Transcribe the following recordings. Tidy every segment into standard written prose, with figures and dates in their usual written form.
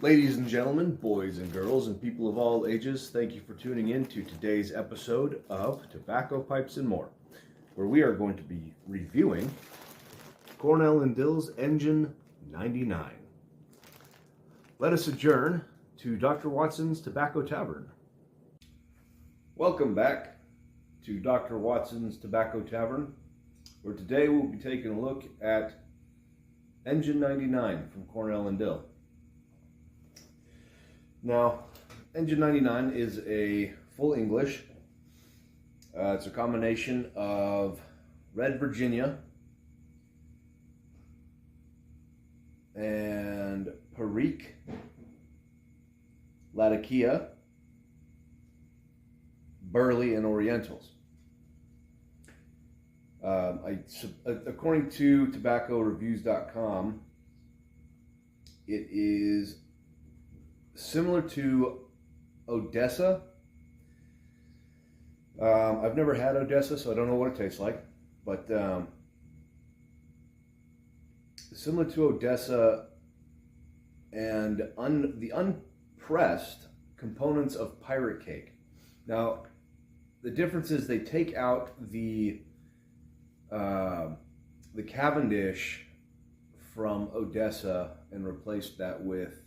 Ladies and gentlemen, boys and girls, and people of all ages, thank you for tuning in to today's episode of Tobacco, Pipes, and More, where we are going to be reviewing Cornell and Diehl's Engine 99. Let us adjourn to Dr. Watson's Tobacco Tavern. Welcome back to Dr. Watson's Tobacco Tavern, where today we'll be taking a look at Engine 99 from Cornell and Diehl. Now, Engine 99 is a full English. It's a combination of Red Virginia and Perique, Latakia, Burley, and Orientals. According to tobaccoreviews.com, it is similar to Odessa. I've never had Odessa, so I don't know what it tastes like, but similar to Odessa and the unpressed components of Pirate Cake. Now, the difference is they take out the Cavendish from Odessa and replaced that with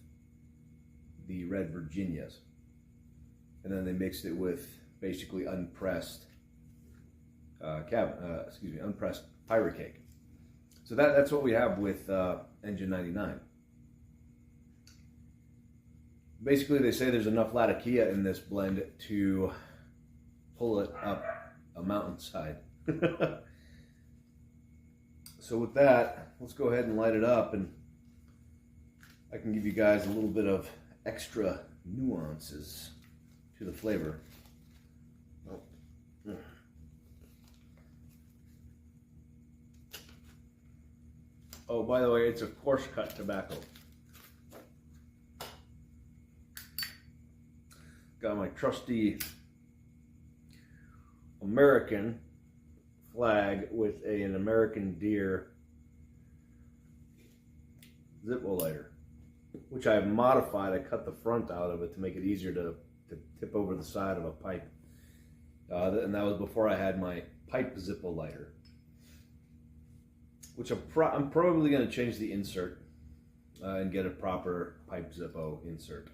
the Red Virginias, and then they mixed it with basically unpressed unpressed Pirate Cake. So that's what we have with Engine 99. Basically, they say there's enough Latakia in this blend to pull it up a mountainside. So with that, let's go ahead and light it up, and I can give you guys a little bit of extra nuances to the flavor. Oh, by the way, it's a coarse cut tobacco. Got my trusty American flag with an American Deer Zippo lighter, which I have modified. I cut the front out of it to make it easier to tip over the side of a pipe. And that was before I had my pipe Zippo lighter, which I'm probably going to change the insert and get a proper pipe Zippo insert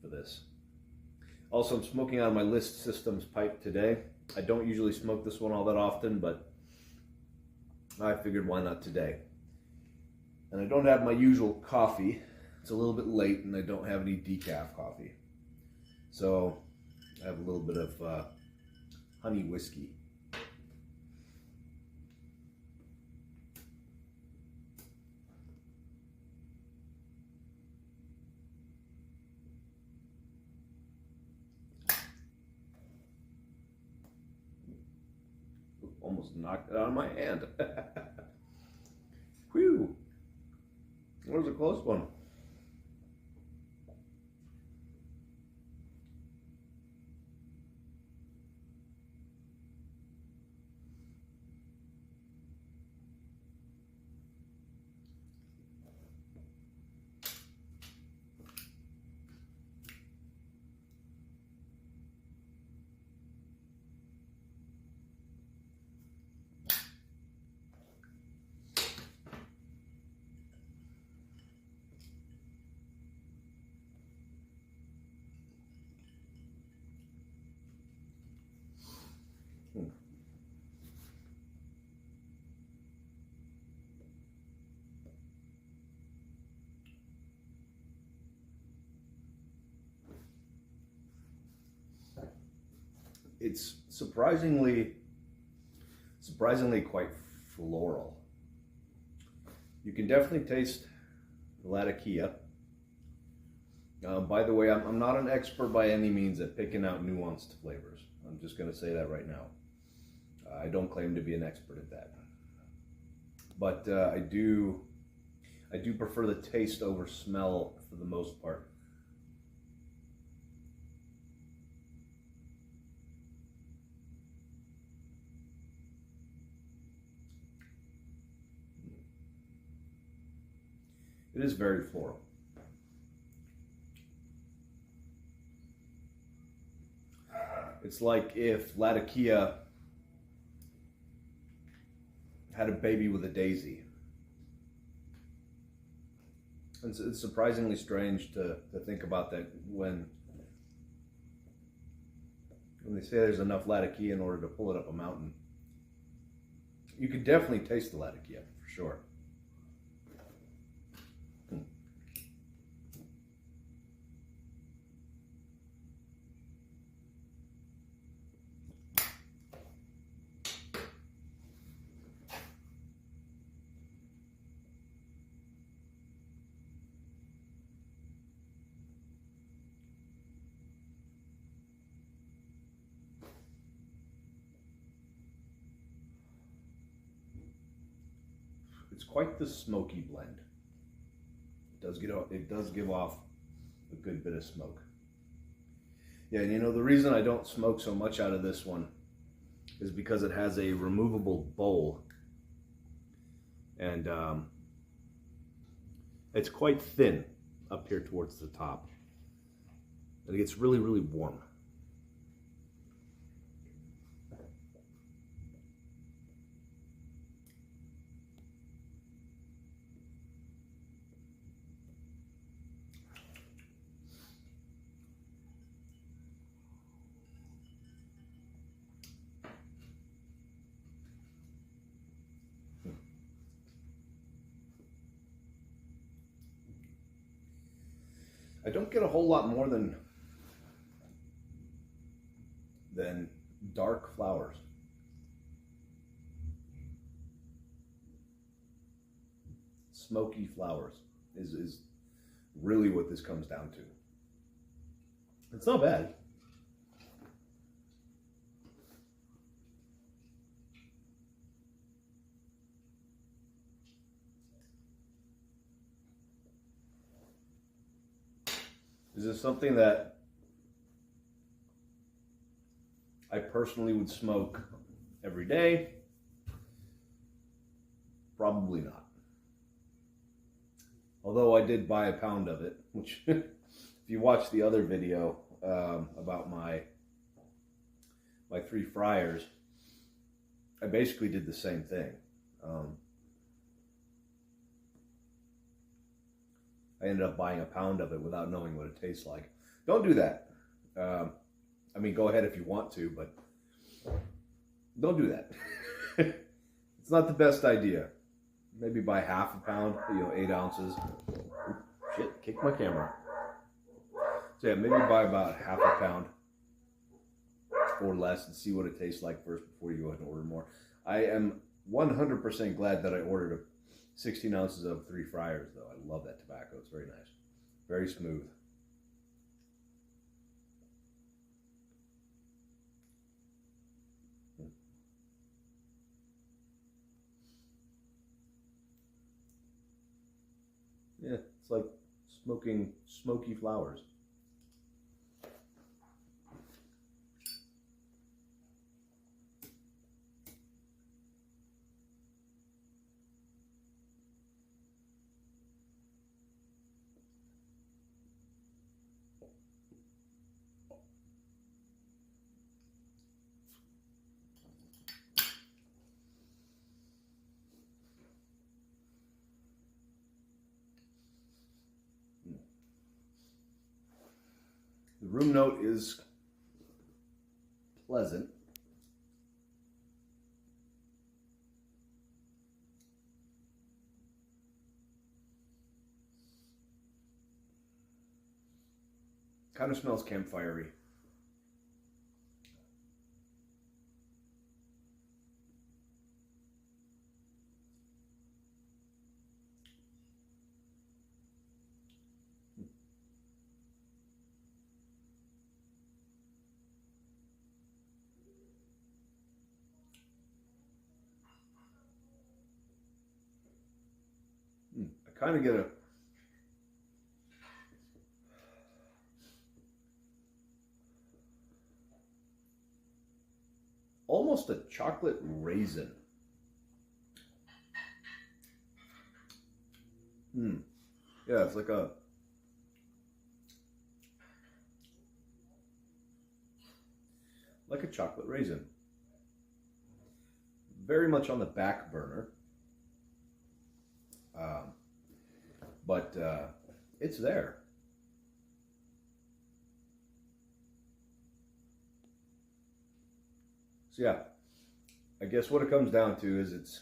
for this. Also, I'm smoking out of my List Systems pipe today. I don't usually smoke this one all that often, but I figured why not today. And I don't have my usual coffee. It's a little bit late, and I don't have any decaf coffee. So I have a little bit of honey whiskey. Almost knocked it out of my hand. Whew. That was a close one. It's surprisingly quite floral. You can definitely taste the Latakia. By the way, I'm not an expert by any means at picking out nuanced flavors. I'm just going to say that right now. I don't claim to be an expert at that. But I do prefer the taste over smell for the most part. It is very floral. It's like if Latakia had a baby with a daisy. It's surprisingly strange to think about that when they say there's enough Latakia in order to pull it up a mountain. You could definitely taste the Latakia, for sure. It's quite the smoky blend. It does give off a good bit of smoke. Yeah, and you know, the reason I don't smoke so much out of this one is because it has a removable bowl, and it's quite thin up here towards the top, and it gets really, really warm. I don't get a whole lot more than dark flowers. Smoky flowers is really what this comes down to. It's not bad. Is this something that I personally would smoke every day? Probably not. Although I did buy a pound of it, which if you watch the other video about my 3 fryers, I basically did the same thing. I ended up buying a pound of it without knowing what it tastes like. Don't do that. I mean, go ahead if you want to, but don't do that. It's not the best idea. Maybe buy half a pound, 8 ounces. Ooh, shit, kicked my camera. So yeah, maybe buy about half a pound or less and see what it tastes like first before you go ahead and order more. I am 100% glad that I ordered 16 ounces of 3 fryers, though. I love that tobacco. It's very nice. Very smooth. Yeah, it's like smoking smoky flowers. The room note is pleasant. Kind of smells campfire-y. I kind of get a almost a chocolate raisin. Yeah, it's like a like a chocolate raisin. Very much on the back burner. But it's there. So yeah, I guess what it comes down to is it's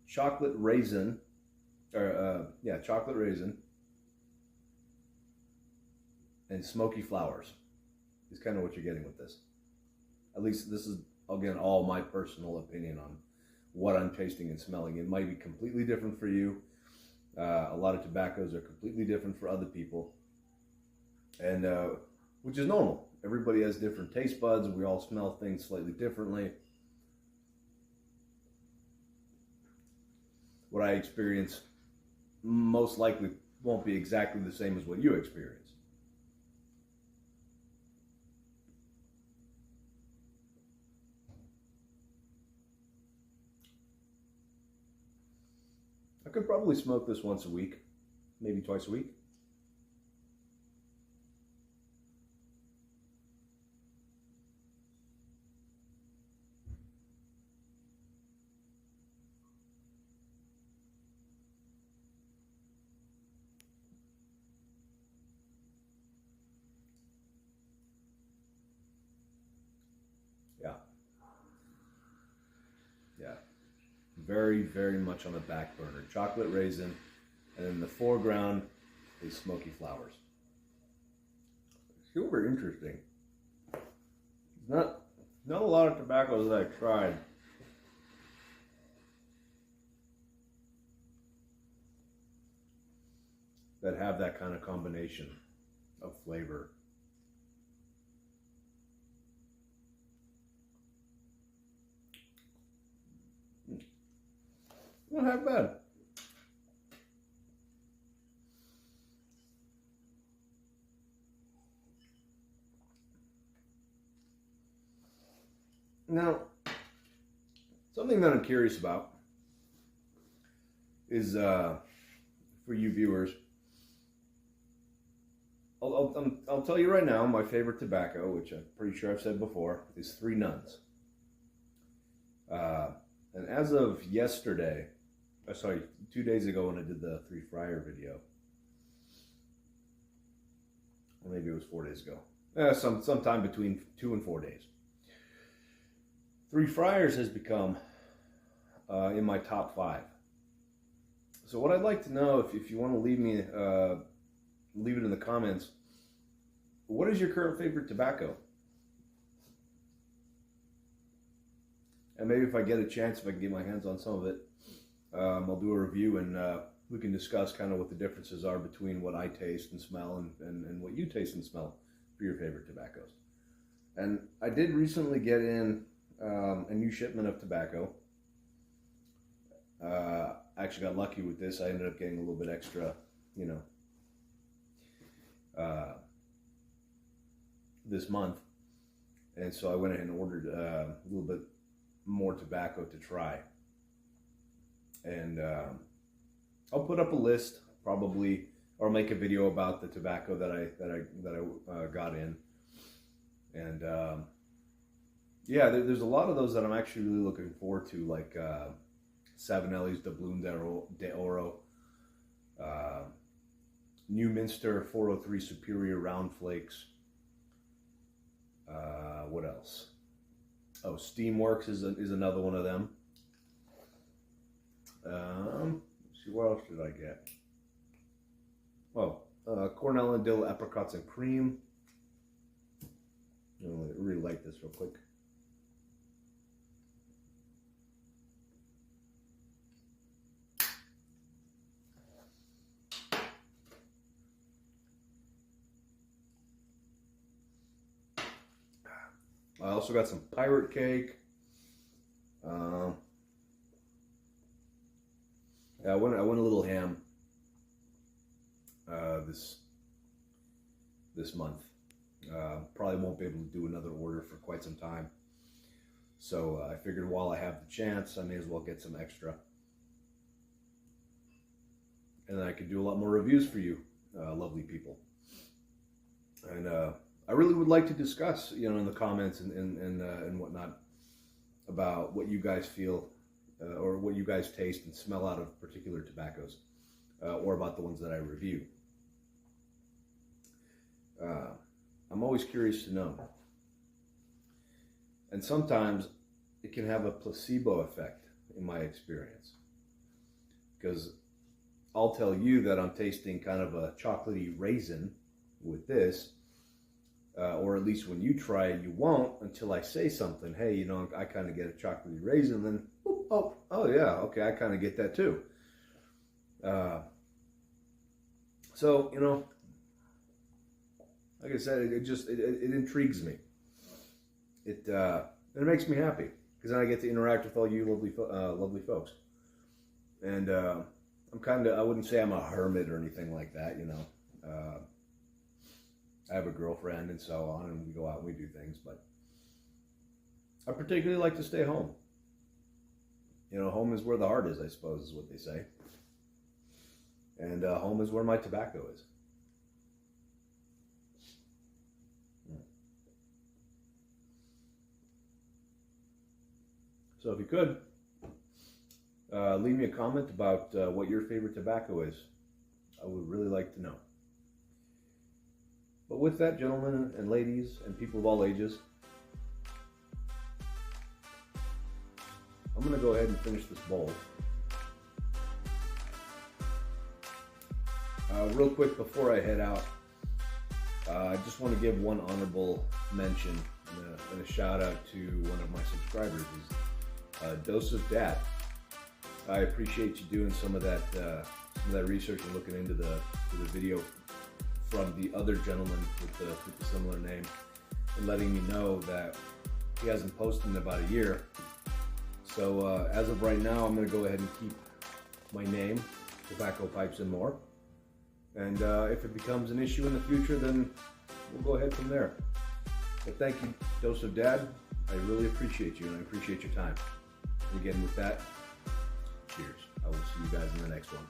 chocolate raisin, or chocolate raisin and smoky flowers is kind of what you're getting with this. At least this is, again, all my personal opinion on what I'm tasting and smelling. It might be completely different for you. A lot of tobaccos are completely different for other people, and which is normal. Everybody has different taste buds. We all smell things slightly differently. What I experience most likely won't be exactly the same as what you experience. I could probably smoke this once a week, maybe twice a week. Yeah. Yeah. Very, very much on the back burner. Chocolate raisin, and in the foreground is smoky flowers. Super interesting. Not a lot of tobaccos that I've tried that have that kind of combination of flavor. Not half bad. Now, something that I'm curious about is for you viewers. I'll tell you right now, my favorite tobacco, which I'm pretty sure I've said before, is Three Nuns. And as of yesterday, sorry, 2 days ago when I did the Three Friar video, or maybe it was 4 days ago, sometime between 2 and 4 days, Three Friars has become in my top 5. So what I'd like to know, if you want to leave it in the comments, what is your current favorite tobacco? And maybe if I get a chance, if I can get my hands on some of it, I'll do a review, and we can discuss kind of what the differences are between what I taste and smell and what you taste and smell for your favorite tobaccos. And I did recently get in a new shipment of tobacco. I actually got lucky with this. I ended up getting a little bit extra, this month. And so I went ahead and ordered a little bit more tobacco to try. And I'll put up a list probably, or make a video about the tobacco that I got in. And yeah, there's a lot of those that I'm actually really looking forward to, like Savinelli's Doubloon d'Oro, New Minster 403 Superior Round Flakes. What else? Oh, Steamworks is another one of them. Let's see, what else did I get? Oh, Cornell and Diehl Apricots and Cream. I'm going to relight this real quick. I also got some Pirate Cake. Yeah, I went a little ham this month. Probably won't be able to do another order for quite some time. So I figured while I have the chance, I may as well get some extra. And then I could do a lot more reviews for you, lovely people. And I really would like to discuss, in the comments and whatnot about what you guys feel or what you guys taste and smell out of particular tobaccos, or about the ones that I review. I'm always curious to know. And sometimes it can have a placebo effect in my experience. Because I'll tell you that I'm tasting kind of a chocolatey raisin with this, or at least when you try it, you won't until I say something. Hey, I kind of get a chocolatey raisin, and then, oh yeah, okay, I kind of get that too. So, like I said, it intrigues me. It makes me happy because then I get to interact with all you lovely folks. And I wouldn't say I'm a hermit or anything like that, I have a girlfriend and so on, and we go out and we do things, but I particularly like to stay home. Home is where the heart is, I suppose, is what they say. And home is where my tobacco is. So if you could, leave me a comment about what your favorite tobacco is. I would really like to know. But with that, gentlemen and ladies and people of all ages, I'm going to go ahead and finish this bowl. Real quick before I head out, I just want to give one honorable mention and a shout out to one of my subscribers. Dose of Dad. I appreciate you doing some of that research and looking into the video from the other gentleman with the similar name, and letting me know that he hasn't posted in about a year. So as of right now, I'm going to go ahead and keep my name, Tobacco Pipes and More. And if it becomes an issue in the future, then we'll go ahead from there. But thank you, Dose of Dad. I really appreciate you, and I appreciate your time. And again, with that, cheers. I will see you guys in the next one.